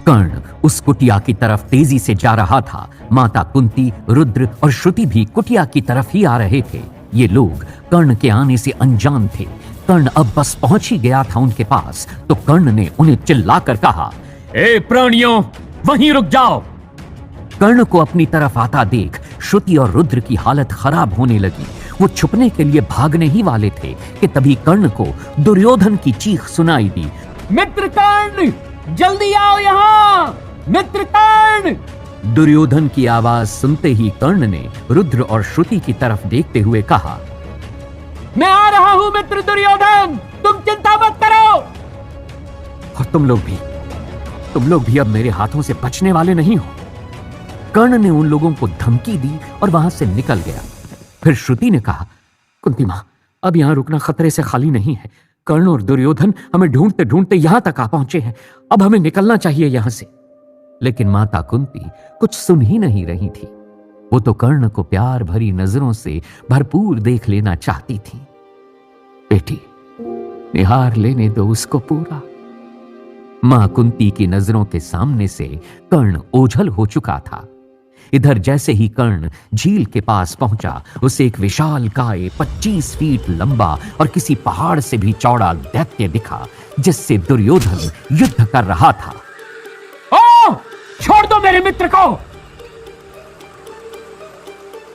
कर्ण उस कुटिया की तरफ तेजी से जा रहा था। माता कुंती, रुद्र और श्रुति भी कुटिया की तरफ ही आ रहे थे। ये लोग कर्ण के आने से अनजान थे। कर्ण अब बस पहुंच ही गया था उनके पास, तो कर्ण ने उन्हें चिल्लाकर कहा, ए प्राणियों, वहीं रुक जाओ। कर्ण को अपनी तरफ आता देख श्रुति और रुद्र की हालत खराब होने लगी। वो छुपने के लिए भागने ही वाले थे कि तभी कर्ण को दुर्योधन की चीख सुनाई दी, मित्र कर्ण, जल्दी आओ यहाँ, मित्र कर्ण। दुर्योधन की आवाज सुनते ही कर्ण ने रुद्र और श्रुति की तरफ देखते हुए कहा, मैं आ रहा हूं मित्र दुर्योधन, तुम चिंता मत करो। और तुम लोग भी अब मेरे हाथों से बचने वाले नहीं हो। कर्ण ने उन लोगों को धमकी दी और वहां से निकल गया। फिर श्रुति ने कहा, कुंती मां, अब यहां रुकना खतरे से खाली नहीं है। कर्ण और दुर्योधन हमें ढूंढते ढूंढते यहां तक आ पहुंचे हैं। अब हमें निकलना चाहिए यहां से। लेकिन माता कुंती कुछ सुन ही नहीं रही थी। वो तो कर्ण को प्यार भरी नजरों से भरपूर देख लेना चाहती थी। बेटी, निहार लेने दो उसको पूरा। मां कुंती की नजरों के सामने से कर्ण ओझल हो चुका था। इधर जैसे ही कर्ण झील के पास पहुंचा, उसे एक विशाल काय 25 फीट लंबा और किसी पहाड़ से भी चौड़ा दैत्य दिखा, जिससे दुर्योधन युद्ध कर रहा था। ओ, छोड़ दो मेरे मित्र को।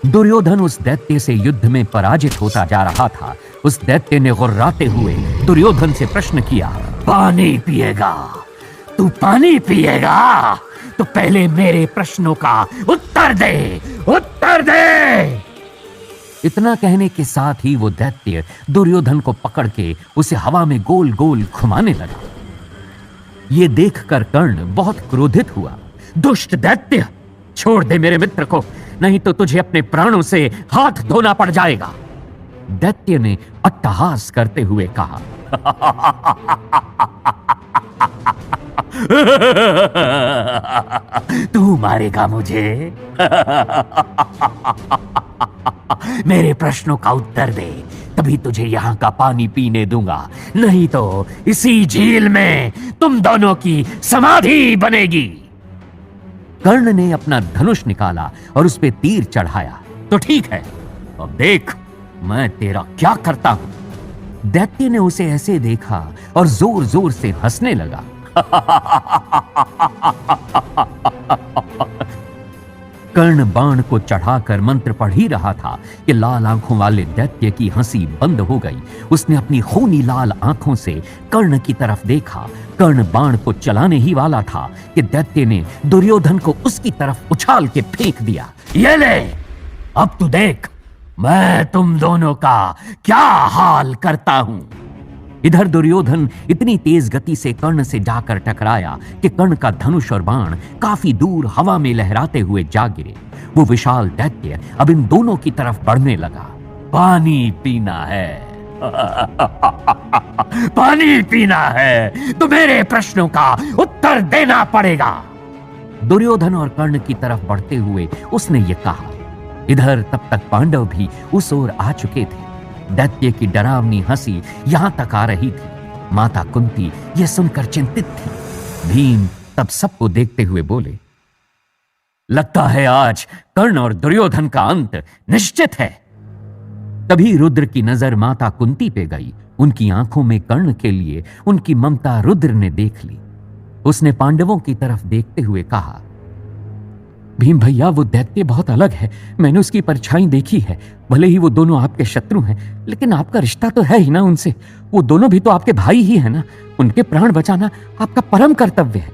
दुर्योधन उस दैत्य से युद्ध में पराजित होता जा रहा था। उस दैत्य ने गुर्राते हुए दुर्योधन से प्रश्न किया, पानी पिएगा? तू पानी पिएगा? तो पहले मेरे प्रश्नों का उत्तर दे, उत्तर दे। इतना कहने के साथ ही वो दैत्य दुर्योधन को पकड़ के उसे हवा में गोल गोल घुमाने लगा। ये देखकर कर्ण बहुत क्रोधित हुआ। दुष्ट दैत्य, छोड़ दे मेरे मित्र को, नहीं तो तुझे अपने प्राणों से हाथ धोना पड़ जाएगा। दैत्य ने अट्टहास करते हुए कहा, तू मारेगा मुझे? मेरे प्रश्नों का उत्तर दे, तभी तुझे यहां का पानी पीने दूंगा, नहीं तो इसी झील में तुम दोनों की समाधि बनेगी। कर्ण ने अपना धनुष निकाला और उस पे तीर चढ़ाया। तो ठीक है, अब देख मैं तेरा क्या करता हूं। दैत्य ने उसे ऐसे देखा और जोर जोर से हंसने लगा। कर्ण बाण को चढ़ाकर मंत्र पढ़ ही रहा था कि लाल आंखों वाले दैत्य की हंसी बंद हो गई। उसने अपनी खूनी लाल आंखों से कर्ण की तरफ देखा। कर्ण बाण को चलाने ही वाला था कि दैत्य ने दुर्योधन को उसकी तरफ उछाल के फेंक दिया। ये ले, अब तू देख मैं तुम दोनों का क्या हाल करता हूं। इधर दुर्योधन इतनी तेज गति से कर्ण से जाकर टकराया कि कर्ण का धनुष और बाण काफी दूर हवा में लहराते हुए जा गिरे। वो विशाल दैत्य अब इन दोनों की तरफ बढ़ने लगा। पानी पीना है, पानी पीना है तो मेरे प्रश्नों का उत्तर देना पड़ेगा। दुर्योधन और कर्ण की तरफ बढ़ते हुए उसने ये कहा। इधर तब तक पांडव भी उस ओर आ चुके थे। दैत्य की डरावनी हंसी यहां तक आ रही थी। माता कुंती यह सुनकर चिंतित थी। भीम तब सबको देखते हुए बोले, लगता है आज कर्ण और दुर्योधन का अंत निश्चित है। तभी रुद्र की नजर माता कुंती पे गई। उनकी आंखों में कर्ण के लिए उनकी ममता रुद्र ने देख ली। उसने पांडवों की तरफ देखते हुए कहा, भीम भैया, वो दैत्य बहुत अलग है। मैंने उसकी परछाई देखी है। भले ही वो दोनों आपके शत्रु हैं, लेकिन आपका रिश्ता तो है ही ना उनसे। वो दोनों भी तो आपके भाई ही है ना। उनके प्राण बचाना आपका परम कर्तव्य है।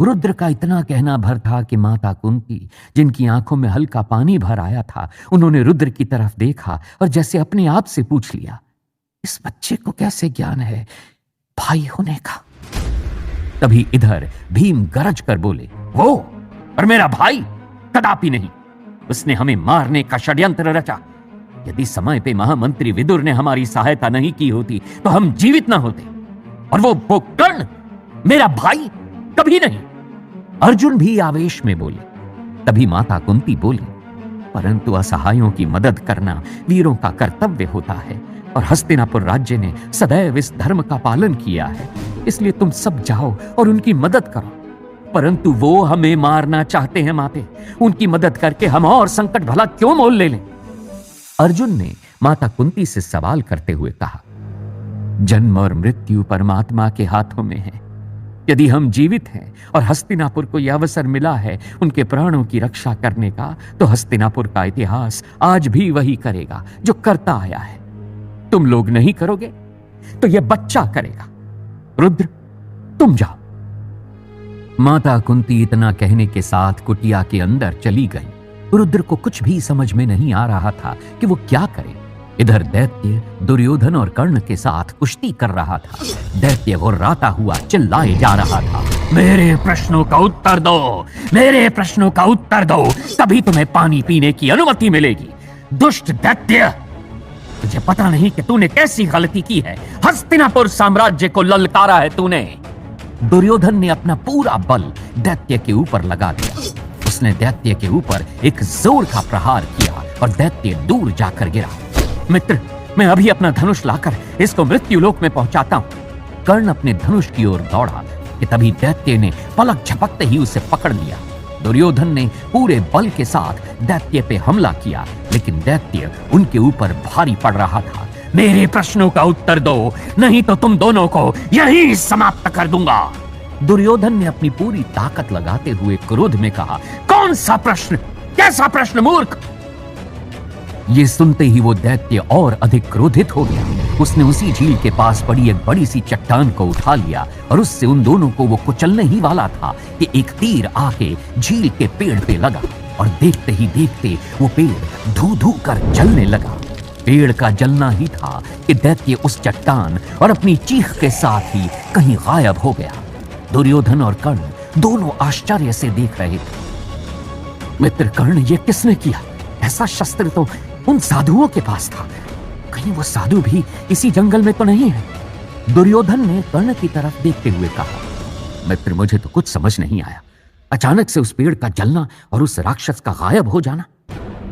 रुद्र का इतना कहना भर था कि माता कुंती, जिनकी आंखों में हल्का पानी भर आया था, उन्होंने रुद्र की तरफ देखा और जैसे अपने आप से पूछ लिया, इस बच्चे को कैसे ज्ञान है भाई होने का। तभी इधर भीम गरज कर बोले, वो और मेरा भाई कदापि नहीं। उसने हमें मारने का षड्यंत्र रचा। यदि समय पे महामंत्री विदुर ने हमारी सहायता नहीं की होती तो हम जीवित ना होते। और वो कर्ण मेरा भाई कभी नहीं। अर्जुन भी आवेश में बोले। तभी माता कुंती बोली, परंतु असहायों की मदद करना वीरों का कर्तव्य होता है और हस्तिनापुर राज्य ने सदैव इस धर्म का पालन किया है। इसलिए तुम सब जाओ और उनकी मदद करो। परंतु वो हमें मारना चाहते हैं माते। उनकी मदद करके हम और संकट भला क्यों मोल ले लें? अर्जुन ने माता कुंती से सवाल करते हुए कहा, जन्म और मृत्यु परमात्मा के हाथों में है। यदि हम जीवित हैं और हस्तिनापुर को यह अवसर मिला है उनके प्राणों की रक्षा करने का, तो हस्तिनापुर का इतिहास आज भी वही करेगा जो करता आया है। तुम लोग नहीं करोगे तो यह बच्चा करेगा। रुद्र, तुम जाओ। माता कुंती इतना कहने के साथ कुटिया के अंदर चली गई। रुद्र को कुछ भी समझ में नहीं आ रहा था कि वो क्या करे। इधर दैत्य दुर्योधन और कर्ण के साथ कुश्ती कर रहा था। दैत्य घुर्राता हुआ चिल्लाए जा रहा था, मेरे प्रश्नों का उत्तर दो, मेरे प्रश्नों का उत्तर दो, तभी तुम्हें पानी पीने की अनुमति मिलेगी। दुष्ट दैत्य, तुझे पता नहीं कि तूने कैसी गलती की है। हस्तिनापुर साम्राज्य को ललकारा है तूने। दुर्योधन ने अपना पूरा बल दैत्य के ऊपर लगा दिया। उसने दैत्य के ऊपर एक जोर का प्रहार किया और दैत्य दूर जाकर गिरा। मित्र, मैं अभी अपना धनुष लाकर इसको मृत्यु लोक में पहुंचाता हूं। कर्ण अपने धनुष की ओर दौड़ा कि तभी दैत्य ने पलक झपकते ही उसे पकड़ लिया। दुर्योधन ने पूरे बल के साथ दैत्य पे हमला किया, लेकिन दैत्य उनके ऊपर भारी पड़ रहा था। मेरे प्रश्नों का उत्तर दो, नहीं तो तुम दोनों को यहीं समाप्त कर दूंगा। दुर्योधन ने अपनी पूरी ताकत लगाते हुए क्रोध में कहा, कौन सा प्रश्न, कैसा प्रश्न मूर्ख? ये सुनते ही वो दैत्य और अधिक क्रोधित हो गया। उसने उसी झील के पास पड़ी एक बड़ी सी चट्टान को उठा लिया और उससे उन दोनों को वो कुचलने ही वाला था कि एक तीर आके झील के पेड़ पे लगा और देखते ही देखते वो पेड़ धू धू कर जलने लगा। पेड़ का जलना ही था कि दैत्य उस चट्टान और अपनी चीख के साथ ही कहीं गायब हो गया। दुर्योधन और कर्ण दोनों आश्चर्य से देख रहे थे। मित्र कर्ण, ये किसने किया? ऐसा शस्त्र तो उन साधुओं के पास था। कहीं वो साधु भी इसी जंगल में तो नहीं है? दुर्योधन ने कर्ण की तरफ देखते हुए कहा, मित्र, मुझे तो कुछ समझ नहीं आया। अचानक से उस पेड़ का जलना और उस राक्षस का गायब हो जाना।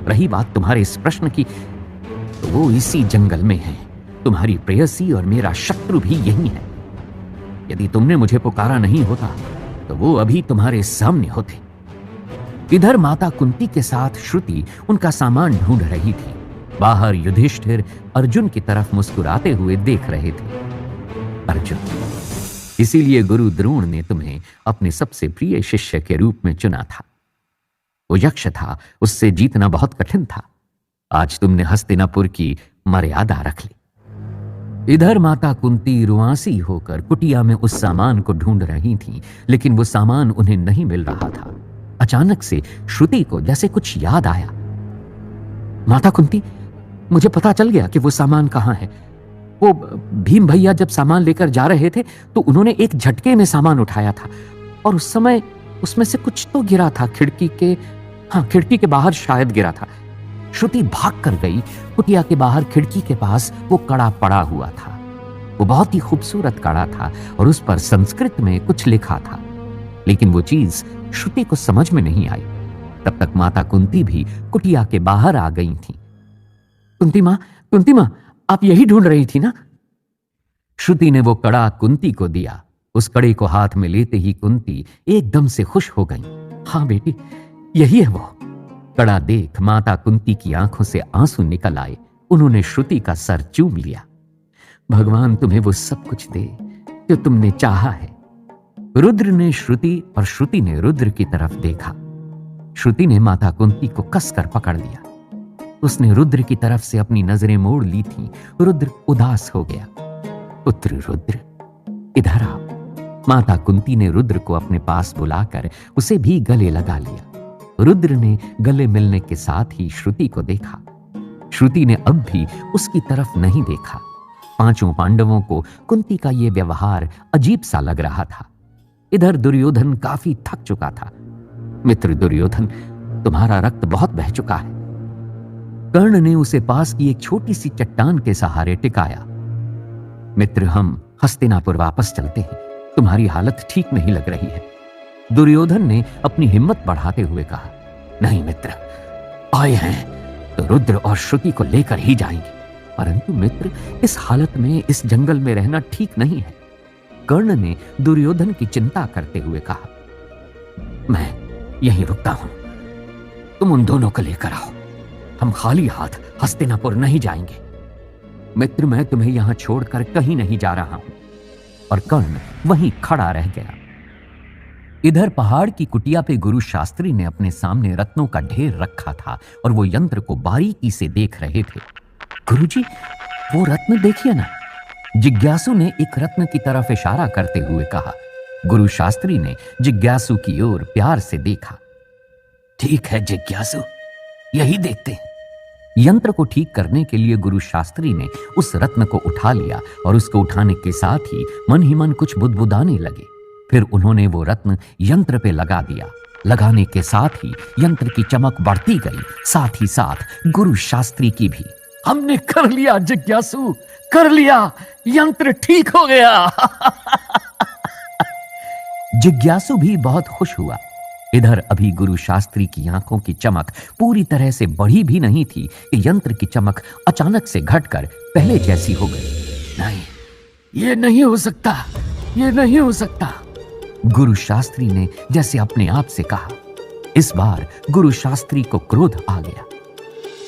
रही बात तुम्हारे इस प्रश्न की, तो वो इसी जंगल में है। तुम्हारी प्रेयसी और मेरा शत्रु भी यही है। यदि तुमने मुझे पुकारा नहीं होता तो वो अभी तुम्हारे सामने होते। इधर माता कुंती के साथ श्रुति उनका सामान ढूंढ रही थी। बाहर युधिष्ठिर अर्जुन की तरफ मुस्कुराते हुए देख रहे थे। अर्जुन, इसीलिए गुरु द्रोण ने तुम्हें अपने सबसे प्रिय शिष्य के रूप में चुना था। वो यक्ष था, उससे जीतना बहुत कठिन था। आज तुमने हस्तिनापुर की मर्यादा रख ली। इधर माता कुंती रुआंसी होकर कुटिया में उस सामान को ढूंढ रही थी, लेकिन वो सामान उन्हें नहीं मिल रहा था। अचानक से श्रुति को जैसे कुछ याद आया। माता कुंती, मुझे पता चल गया कि वो सामान कहाँ है। वो भीम भैया जब सामान लेकर जा रहे थे तो उन्होंने एक झटके में सामान उठाया था और उस समय उसमें से कुछ तो गिरा था खिड़की के बाहर शायद गिरा था। श्रुति भाग कर गई। कुटिया के बाहर खिड़की के पास वो कड़ा पड़ा हुआ था। वो बहुत ही खूबसूरत कड़ा था और उस पर संस्कृत में कुछ लिखा था, लेकिन वो चीज श्रुति को समझ में नहीं आई। तब तक माता कुंती भी कुटिया के बाहर आ गई थी। कुंती मां, आप यही ढूंढ रही थी ना? श्रुति ने वो कड़ा कुंती को दिया। उस कड़े को हाथ में लेते ही कुंती एकदम से खुश हो गई। हाँ बेटी, यही है वो। कड़ा देख माता कुंती की आंखों से आंसू निकल आए। उन्होंने श्रुति का सर चूम लिया। भगवान तुम्हें वो सब कुछ दे जो तुमने चाहा है। रुद्र ने श्रुति और श्रुति ने रुद्र की तरफ देखा। श्रुति ने माता कुंती को कसकर पकड़ लिया। उसने रुद्र की तरफ से अपनी नजरें मोड़ ली थी। रुद्र उदास हो गया। पुत्र रुद्र, इधर आओ। माता कुंती ने रुद्र को अपने पास बुलाकर उसे भी गले लगा लिया। रुद्र ने गले मिलने के साथ ही श्रुति को देखा। श्रुति ने अब भी उसकी तरफ नहीं देखा। पांचों पांडवों को कुंती का यह व्यवहार अजीब सा लग रहा था। इधर दुर्योधन काफी थक चुका था। मित्र दुर्योधन, तुम्हारा रक्त बहुत बह चुका है। कर्ण ने उसे पास की एक छोटी सी चट्टान के सहारे टिकाया। मित्र, हम हस्तिनापुर वापस चलते हैं। तुम्हारी हालत ठीक नहीं लग रही है। दुर्योधन ने अपनी हिम्मत बढ़ाते हुए कहा। नहीं मित्र, आए हैं तो रुद्र और श्रुति को लेकर ही जाएंगे, परंतु मित्र, इस हालत में इस जंगल में रहना ठीक नहीं है। कर्ण ने दुर्योधन की चिंता करते हुए कहा। मैं यहीं रुकता हूं, तुम उन दोनों को लेकर आओ। हम खाली हाथ हस्तिनापुर नहीं जाएंगे। मित्र, मैं तुम्हें यहां छोड़कर कहीं नहीं जा रहा हूं। और कर्ण वहीं खड़ा रह गया। इधर पहाड़ की कुटिया पे गुरु शास्त्री ने अपने सामने रत्नों का ढेर रखा था और वो यंत्र को बारीकी से देख रहे थे। गुरुजी, वो रत्न देखिए ना। जिज्ञासु ने एक रत्न की तरफ इशारा करते हुए कहा। गुरु शास्त्री ने जिज्ञासु की ओर प्यार से देखा। ठीक है जिज्ञासु, यही देखते हैं। यंत्र को ठीक करने के लिए गुरु शास्त्री ने उस रत्न को उठा लिया और उसको उठाने के साथ ही मन कुछ बुदबुदाने लगे। फिर उन्होंने वो रत्न यंत्र पे लगा दिया। लगाने के साथ ही यंत्र की चमक बढ़ती गई, साथ ही साथ गुरु शास्त्री की भी। हमने कर लिया जिज्ञासु, कर लिया, यंत्र ठीक हो गया। जिज्ञासु भी बहुत खुश हुआ। इधर अभी गुरु शास्त्री की आंखों की चमक पूरी तरह से बढ़ी भी नहीं थी कि यंत्र की चमक अचानक से घटकर पहले जैसी हो गई। नहीं, ये नहीं हो सकता, ये नहीं हो सकता, गुरु शास्त्री ने जैसे अपने आप से कहा। इस बार गुरु शास्त्री को क्रोध आ गया।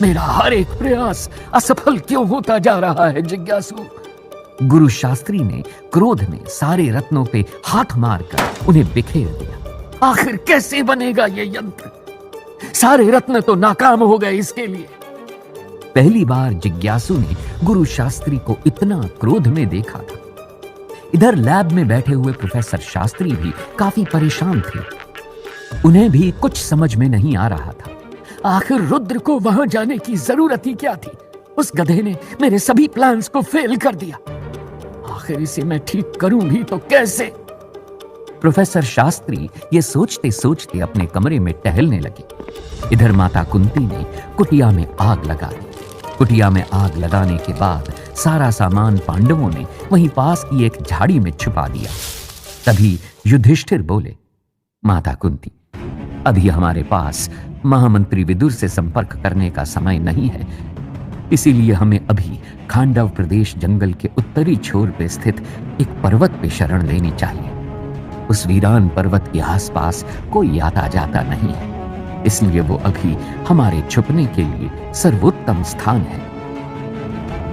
मेरा हर एक प्रयास असफल क्यों होता जा रहा है जिज्ञासु? गुरु शास्त्री ने क्रोध में सारे रत्नों पे हाथ मारकर उन्हें बिखेर दिया। आखिर कैसे बनेगा ये यंत्र? सारे रत्न तो नाकाम हो गए इसके लिए। पहली बार जिज्ञासु ने गुरु शास्त्री को इतना क्रोध में देखा था। इधर लैब में बैठे हुए प्रोफेसर शास्त्री भी काफी परेशान थे। उन्हें भी कुछ समझ में नहीं आ रहा था। आखिर रुद्र को वहां जाने की जरूरत ही क्या थी? उस गधे ने मेरे सभी प्लान्स को फेल कर दिया। आखिर इसे मैं ठीक करूं भी तो कैसे? प्रोफेसर शास्त्री ये सोचते सोचते अपने कमरे में टहलने लगे। इधर माता कुंती ने कुटिया में आग लगा दी। कुटिया में आग लगाने के बाद सारा सामान पांडवों ने वहीं पास की एक झाड़ी में छुपा दिया। तभी युधिष्ठिर बोले, माता कुंती, अभी हमारे पास महामंत्री विदुर से संपर्क करने का समय नहीं है, इसीलिए हमें अभी खांडव प्रदेश जंगल के उत्तरी छोर पे स्थित एक पर्वत पे शरण लेनी चाहिए। उस वीरान पर्वत के आसपास कोई आता जाता नहीं है, इसलिए वो अभी हमारे छुपने के लिए सर्वोत्तम स्थान है।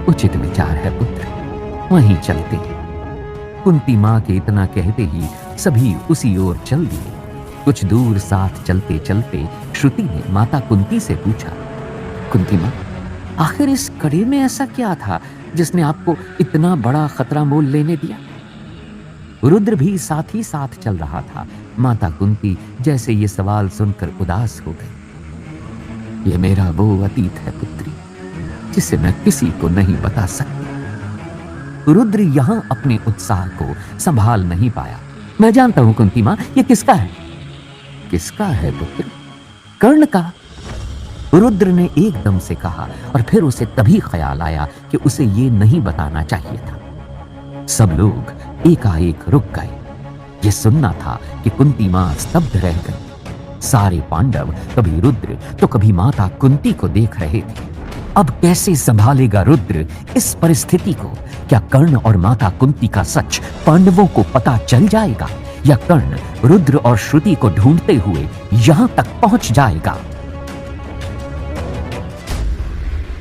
उचित विचार है पुत्र, वहीं चलते हैं। कुंती मां के इतना कहते ही सभी उसी ओर चल दिए। कुछ दूर साथ चलते चलते श्रुति ने माता कुंती से पूछा, कुंती मां, आखिर इस कड़े में ऐसा क्या था जिसने आपको इतना बड़ा खतरा मोल लेने दिया? रुद्र भी साथ ही साथ चल रहा था। माता कुंती जैसे ये सवाल सुनकर उदास हो गई। ये मेरा वो अतीत है पुत्री, जिसे मैं किसी को नहीं बता सकती। रुद्र यहां अपने उत्साह को संभाल नहीं पाया। मैं जानता हूं कुंती मां, ये किसका है? किसका है पुत्र? कर्ण का, रुद्र ने एकदम से कहा और फिर उसे तभी ख्याल आया कि उसे ये नहीं बताना चाहिए था। सब लोग एकाएक रुक गए। ये सुनना था कि कुंती मां स्तब्ध रह गई। सारे पांडव कभी रुद्र तो कभी माता कुंती को देख रहे थे। अब कैसे संभालेगा रुद्र इस परिस्थिति को? क्या कर्ण और माता कुंती का सच पांडवों को पता चल जाएगा, या कर्ण रुद्र और श्रुति को ढूंढते हुए यहां तक पहुंच जाएगा?